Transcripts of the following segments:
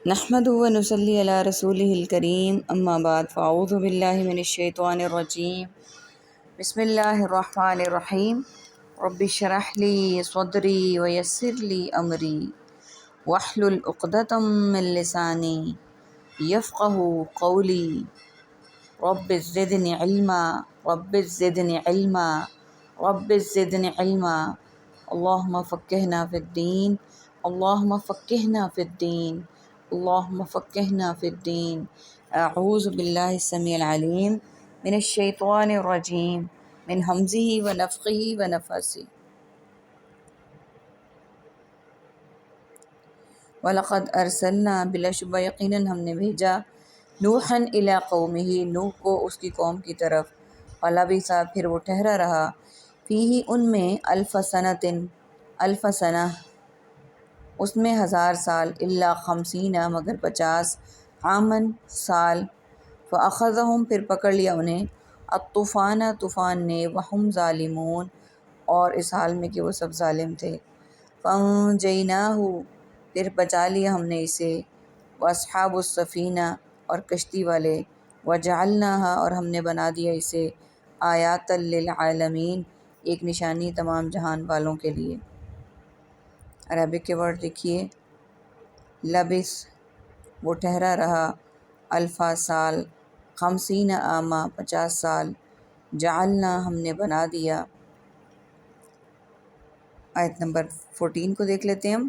نحمدہ و نصلی علی رسولہ الکریم اما بعد فاعوذ باللہ من الشیطان الرجیم بسم اللہ الرحمن الرحیم رب اشرح لی صدری ویسر لی امری واحلل عقدۃ من لسانی یفقہوا قولی رب زدنی علما رب زدنی علما رب زدنی علما اللہم فقہنا فی الدین اللہم فقہنا فی الدین اللہم فقہنا فی الدین اعوذ باللہ السمیع العلیم من الشیطان الرجیم من ہمزہ ونفخہ ونفثہ وَلَقَدْ أَرْسَلْنَا بلا شبہ یقیناً ہم نے بھیجا نوحًا الی قومہ نوح کو اس کی قوم کی طرف فلبث پھر وہ ٹھہرا رہا فیہ ان میں الف سنہ اس میں 1000 سال الا 50 مگر 50 عاماً سال فاخذہم پھر پکڑ لیا انہیں الطوفان طوفان نے وہم ظالمون اور اس حال میں کہ وہ سب ظالم تھے فانجیناہ پھر بچا لیا ہم نے اسے واصحاب السفینہ اور کشتی والے وجعلناہا اور ہم نے بنا دیا اسے آیات للعالمین ایک نشانی تمام جہان والوں کے لیے۔ عربک کے ورڈ دیکھیے، لبث وہ ٹھہرا رہا، الفا سال، 50 عامہ 50 سال، جعلنا ہم نے بنا دیا۔ آیت نمبر 14 کو دیکھ لیتے ہیں ہم۔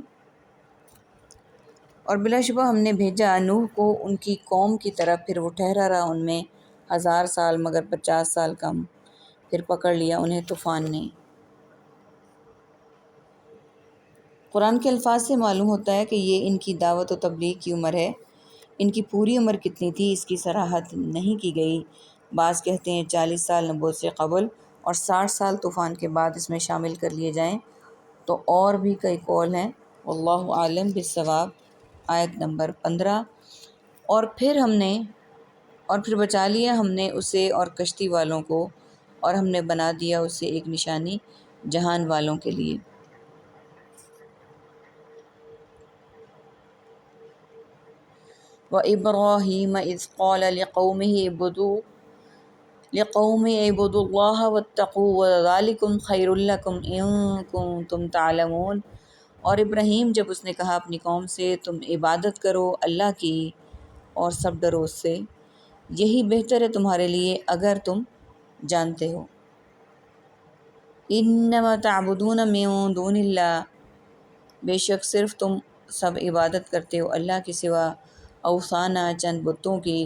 اور بلا شبہ ہم نے بھیجا نوح کو ان کی قوم کی طرف، پھر وہ ٹھہرا رہا ان میں 1000 سال مگر 50 سال کم، پھر پکڑ لیا انہیں طوفان نے۔ قرآن کے الفاظ سے معلوم ہوتا ہے کہ یہ ان کی دعوت و تبلیغ کی عمر ہے۔ ان کی پوری عمر کتنی تھی اس کی صراحت نہیں کی گئی۔ بعض کہتے ہیں 40 سال نبوت سے قبل اور 60 سال طوفان کے بعد اس میں شامل کر لیے جائیں تو اور بھی کئی قول ہیں، واللہ عالم بالصواب۔ آیت نمبر 15 اور پھر بچا لیا ہم نے اسے اور کشتی والوں کو، اور ہم نے بنا دیا اسے ایک نشانی جہان والوں کے لیے۔ وَإِبْرَاهِيمَ إِذْ قَالَ لِقَوْمِهِ اعْبُدُوا اللَّهَ وَاتَّقُوهُ وَذَلِكُمْ خَيْرٌ لَكُمْ إِن كُنتُمْ تَعْلَمُونَ اور ابراہیم جب اس نے کہا اپنی قوم سے تم عبادت کرو اللہ کی اور سب ڈرو اس سے، یہی بہتر ہے تمہارے لیے اگر تم جانتے ہو۔ انما تعبدون من دون اللہ بے شک صرف تم سب عبادت کرتے ہو اللہ کے سوا اوثانا چند بتوں کی،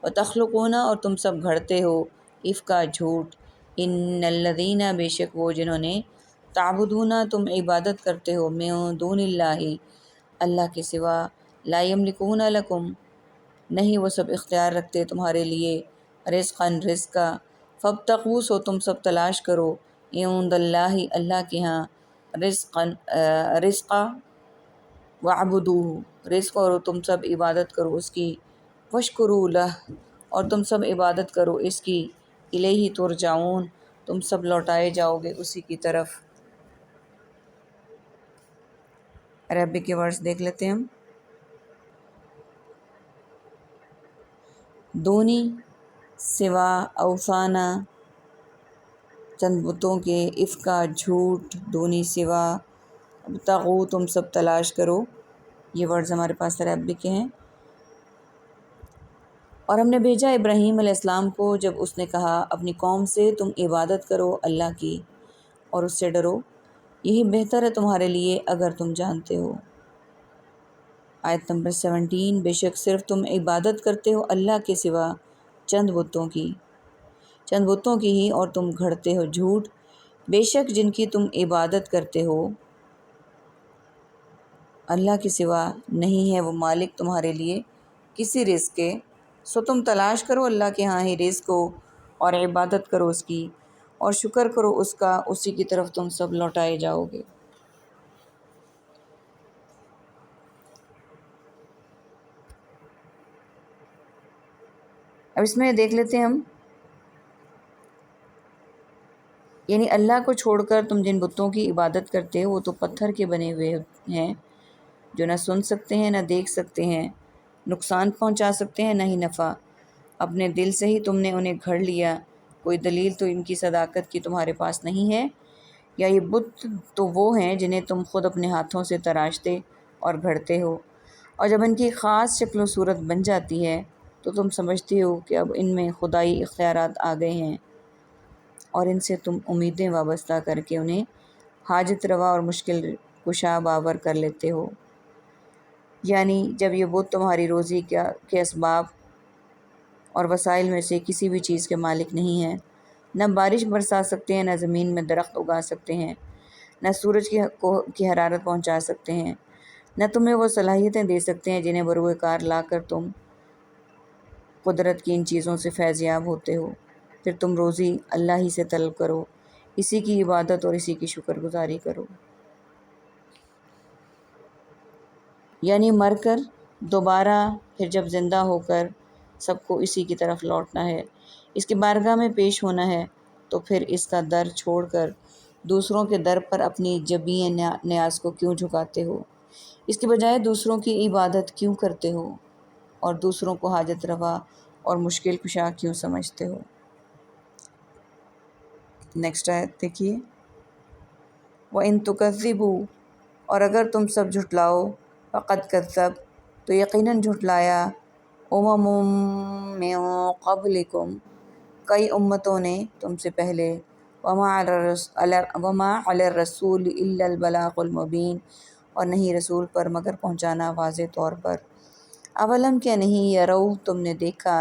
وتخلقون اور تم سب گھڑتے ہو افکا جھوٹ، ان الذین بے شک وہ جنہوں نے تعبدون تم عبادت کرتے ہو من دون اللہ اللہ کے سوا لا یملکون لکم نہیں وہ سب اختیار رکھتے تمہارے لیے رزقا رزقا فابتغوا سو تم سب تلاش کرو عند اللہ اللہ کے ہاں رزقا وعبدوہ رزق اور تم سب عبادت کرو اس کی، واشکروا لہ اور تم سب عبادت کرو اس کی، الیہ ترجعون تم سب لوٹائے جاؤ گے اسی کی طرف۔ عربک کے ورڈز دیکھ لیتے ہیں ہم۔ دونی سوا اوثانا چند بتوں کے، افکا جھوٹ، دونی سوا، ابتغوا تم سب تلاش کرو، یہ ورڈز ہمارے پاس عربک کے ہیں۔ اور ہم نے بھیجا ابراہیم علیہ السلام کو جب اس نے کہا اپنی قوم سے تم عبادت کرو اللہ کی اور اس سے ڈرو، یہی بہتر ہے تمہارے لیے اگر تم جانتے ہو۔ آیت نمبر 17 بے شک صرف تم عبادت کرتے ہو اللہ کے سوا چند بتوں کی ہی اور تم گھڑتے ہو جھوٹ، بے شک جن کی تم عبادت کرتے ہو اللہ کے سوا نہیں ہے وہ مالک تمہارے لیے کسی رزق کے، سو تم تلاش کرو اللہ کے ہاں ہی رزق کو اور عبادت کرو اس کی اور شکر کرو اس کا، اسی کی طرف تم سب لوٹائے جاؤ گے۔ اب اس میں دیکھ لیتے ہیں ہم، یعنی اللہ کو چھوڑ کر تم جن بتوں کی عبادت کرتے ہو وہ تو پتھر کے بنے ہوئے ہیں جو نہ سن سکتے ہیں نہ دیکھ سکتے ہیں، نقصان پہنچا سکتے ہیں نہ ہی نفع۔ اپنے دل سے ہی تم نے انہیں گھڑ لیا، کوئی دلیل تو ان کی صداقت کی تمہارے پاس نہیں ہے؟ یا یہ بت تو وہ ہیں جنہیں تم خود اپنے ہاتھوں سے تراشتے اور گھڑتے ہو، اور جب ان کی خاص شکل و صورت بن جاتی ہے تو تم سمجھتے ہو کہ اب ان میں خدائی اختیارات آ گئے ہیں، اور ان سے تم امیدیں وابستہ کر کے انہیں حاجت روا اور مشکل کشا باور کر لیتے ہو۔ یعنی جب یہ بت تمہاری روزی کے اسباب اور وسائل میں سے کسی بھی چیز کے مالک نہیں ہیں، نہ بارش برسا سکتے ہیں، نہ زمین میں درخت اگا سکتے ہیں، نہ سورج کی حرارت پہنچا سکتے ہیں، نہ تمہیں وہ صلاحیتیں دے سکتے ہیں جنہیں بروئے کار لا کر تم قدرت کی ان چیزوں سے فیض یاب ہوتے ہو، پھر تم روزی اللہ ہی سے طلب کرو، اسی کی عبادت اور اسی کی شکر گزاری کرو۔ یعنی مر کر دوبارہ پھر جب زندہ ہو کر سب کو اسی کی طرف لوٹنا ہے، اس کی بارگاہ میں پیش ہونا ہے، تو پھر اس کا در چھوڑ کر دوسروں کے در پر اپنی جبیں نیاز کو کیوں جھکاتے ہو؟ اس کے بجائے دوسروں کی عبادت کیوں کرتے ہو اور دوسروں کو حاجت روا اور مشکل کشا کیوں سمجھتے ہو؟ نیکسٹ آیت دیکھیے، وَإِن تُكَذِّبُوا، اور اگر تم سب جھٹلاؤ، فَقَدْ كَذَّبَ، تو یقیناً جھٹلایا، مِّن قَبْلِكُمْ، کئی امتوں نے تم سے پہلے، وَمَا عَلَى الرَّسُولِ إِلَّا الْبَلَاغُ الْمُبِينُ، اور نہیں رسول پر مگر پہنچانا واضح طور پر۔ اولم کیا نہیں، یرو، تم نے دیکھا،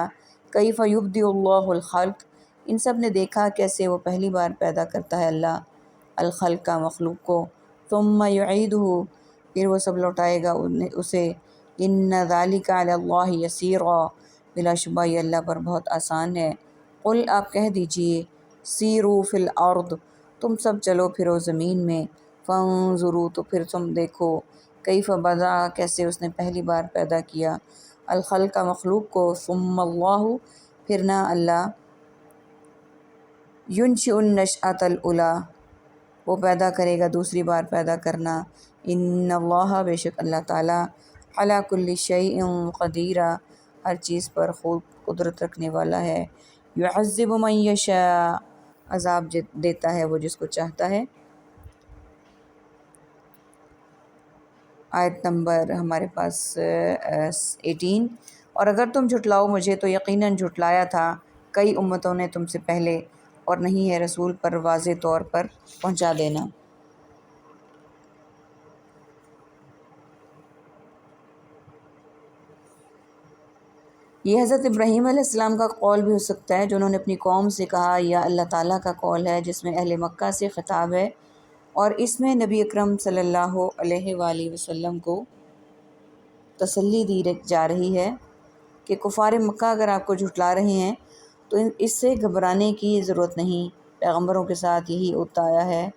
کیف یبدئ اللہ الخلق، ان سب نے دیکھا کیسے وہ پہلی بار پیدا کرتا ہے اللہ الخلق کا، مخلوق کو، ثم یعیدہ، پھر وہ سب لوٹائے گا اسے، ان ذلک علی اللہ یسیر، بلا شبہ یہ اللہ پر بہت آسان ہے۔ قل، آپ کہہ دیجئے، سیروا فی الارض، تم سب چلو پھرو زمین میں، فانظروا، تو پھر تم دیکھو، کیف بدأ، کیسے اس نے پہلی بار پیدا کیا، الخلق مخلوق کو، ثم اللہ، پھر نہ اللہ، ینشئ النشأۃ الاولیٰ، وہ پیدا کرے گا دوسری بار پیدا کرنا، ان اللہ، بے شک اللہ تعالیٰ، علی کل شیء قدیر، ہر چیز پر خوب قدرت رکھنے والا ہے، یعذب من یشاء، عذاب دیتا ہے وہ جس کو چاہتا ہے۔ آیت نمبر ہمارے پاس 18، اور اگر تم جھٹلاؤ مجھے تو یقیناً جھٹلایا تھا کئی امتوں نے تم سے پہلے، اور نہیں ہے رسول پر واضح طور پر پہنچا دینا۔ یہ حضرت ابراہیم علیہ السلام کا قول بھی ہو سکتا ہے جو انہوں نے اپنی قوم سے کہا، یا اللہ تعالیٰ کا قول ہے جس میں اہل مکہ سے خطاب ہے، اور اس میں نبی اکرم صلی اللہ علیہ وآلہ وسلم کو تسلی دی جا رہی ہے کہ کفار مکہ اگر آپ کو جھٹلا رہے ہیں تو اس سے گھبرانے کی ضرورت نہیں، پیغمبروں کے ساتھ یہی ہوتا آیا ہے،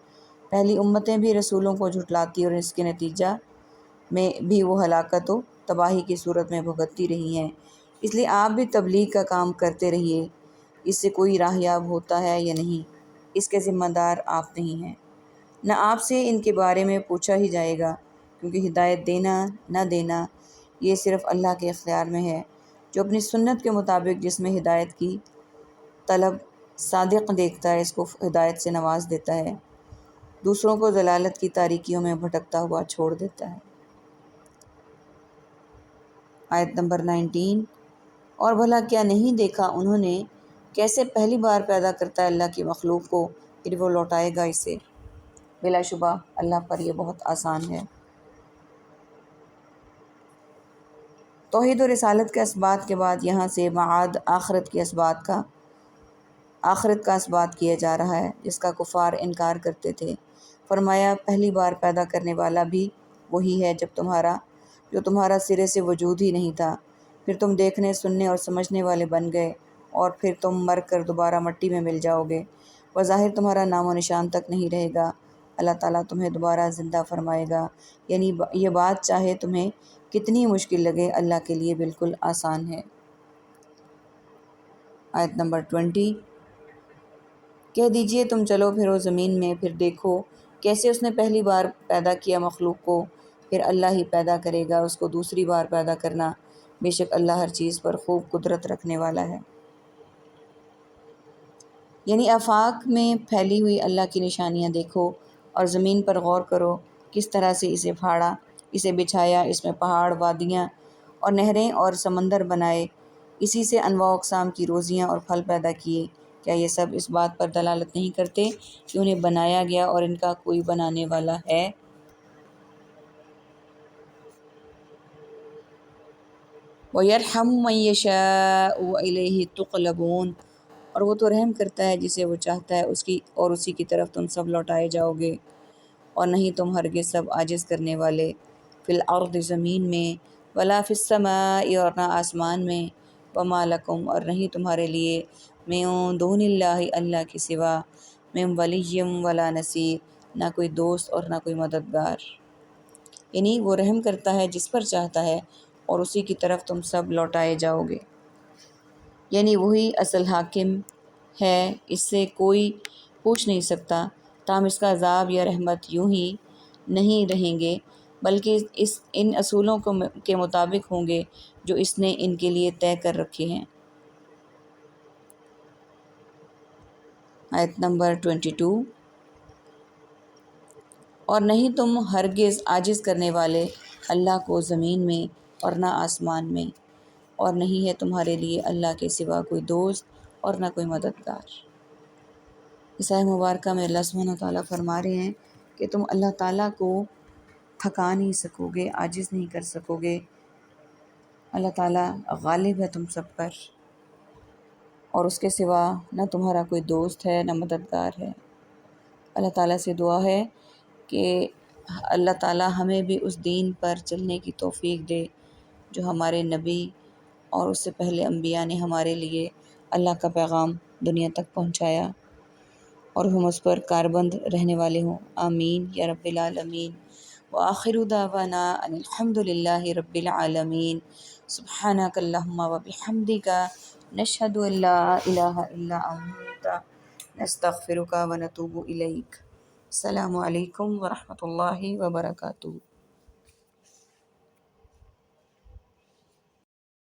پہلی امتیں بھی رسولوں کو جھٹلاتی اور اس کے نتیجہ میں بھی وہ ہلاکت و تباہی کی صورت میں بھگتتی رہی ہیں، اس لیے آپ بھی تبلیغ کا کام کرتے رہیے، اس سے کوئی راہ یاب ہوتا ہے یا نہیں، اس کے ذمہ دار آپ نہیں ہیں، نہ آپ سے ان کے بارے میں پوچھا ہی جائے گا، کیونکہ ہدایت دینا نہ دینا یہ صرف اللہ کے اختیار میں ہے، جو اپنی سنت کے مطابق جس میں ہدایت کی طلب صادق دیکھتا ہے اس کو ہدایت سے نواز دیتا ہے، دوسروں کو ضلالت کی تاریکیوں میں بھٹکتا ہوا چھوڑ دیتا ہے۔ آیت نمبر 19، اور بھلا کیا نہیں دیکھا انہوں نے کیسے پہلی بار پیدا کرتا ہے اللہ کی مخلوق کو، پھر وہ لوٹائے گا اسے، بلا شبہ اللہ پر یہ بہت آسان ہے۔ توحید و رسالت کے اثبات کے بعد یہاں سے معاد آخرت کا اثبات کیا جا رہا ہے جس کا کفار انکار کرتے تھے۔ فرمایا، پہلی بار پیدا کرنے والا بھی وہی ہے جو تمہارا سرے سے وجود ہی نہیں تھا، پھر تم دیکھنے، سننے اور سمجھنے والے بن گئے، اور پھر تم مر کر دوبارہ مٹی میں مل جاؤ گے، بظاہر تمہارا نام و نشان تک نہیں رہے گا، اللہ تعالیٰ تمہیں دوبارہ زندہ فرمائے گا، یعنی یہ بات چاہے تمہیں کتنی مشکل لگے اللہ کے لیے بالکل آسان ہے۔ آیت نمبر 20، کہہ دیجئے تم چلو پھرو زمین میں، پھر دیکھو کیسے اس نے پہلی بار پیدا کیا مخلوق کو، پھر اللہ ہی پیدا کرے گا اس کو دوسری بار پیدا کرنا، بے شک اللہ ہر چیز پر خوب قدرت رکھنے والا ہے۔ یعنی آفاق میں پھیلی ہوئی اللہ کی نشانیاں دیکھو اور زمین پر غور کرو، کس طرح سے اسے پھاڑا، اسے بچھایا، اس میں پہاڑ، وادیاں اور نہریں اور سمندر بنائے، اسی سے انواع و اقسام کی روزیاں اور پھل پیدا کیے۔ کیا یہ سب اس بات پر دلالت نہیں کرتے کہ انہیں بنایا گیا اور ان کا کوئی بنانے والا ہے؟ وَيَرْحَمُ مَن يَشَاءُ وَإِلَيْهِ تُقْلَبُونَ، اور وہ تو رحم کرتا ہے جسے وہ چاہتا ہے، اسی کی طرف تم سب لوٹائے جاؤ گے، اور نہیں تم ہرگز سب عاجز کرنے والے، فی الارض زمین میں، ولا فی السماء اور نہ آسمان میں، وما لکم اور نہیں تمہارے لیے، من دون اللہ اللہ کے سوا، من ولی ولا نصیر نہ کوئی دوست اور نہ کوئی مددگار۔ یعنی وہ رحم کرتا ہے جس پر چاہتا ہے اور اسی کی طرف تم سب لوٹائے جاؤ گے، یعنی وہی اصل حاکم ہے، اس سے کوئی پوچھ نہیں سکتا، تاہم اس کا عذاب یا رحمت یوں ہی نہیں رہیں گے بلکہ ان اصولوں کے مطابق ہوں گے جو اس نے ان کے لیے طے کر رکھے ہیں۔ آیت نمبر 22، اور نہیں تم ہرگز عاجز کرنے والے اللہ کو زمین میں اور نہ آسمان میں، اور نہیں ہے تمہارے لیے اللہ کے سوا کوئی دوست اور نہ کوئی مددگار۔ اس آیت مبارکہ میں اللہ سبحانہ وتعالیٰ فرما رہے ہیں کہ تم اللہ تعالیٰ کو تھکا نہیں سکو گے، عاجز نہیں کر سکو گے۔ اللہ تعالیٰ غالب ہے تم سب پر، اور اس کے سوا نہ تمہارا کوئی دوست ہے نہ مددگار ہے۔ اللہ تعالیٰ سے دعا ہے کہ اللہ تعالیٰ ہمیں بھی اس دین پر چلنے کی توفیق دے جو ہمارے نبی اور اس سے پہلے انبیاء نے ہمارے لیے اللہ کا پیغام دنیا تک پہنچایا، اور ہم اس پر کاربند رہنے والے ہوں۔ آمین یا رب العالمین۔ وآخر دعوانا ان الحمد للہ رب العالمین۔ سبحانک اللہم وبحمدک، نشہد ان لا الہ الا انت، نستغفرک ونتوب الیک۔ السلام علیکم ورحمۃ اللہ وبرکاتہ۔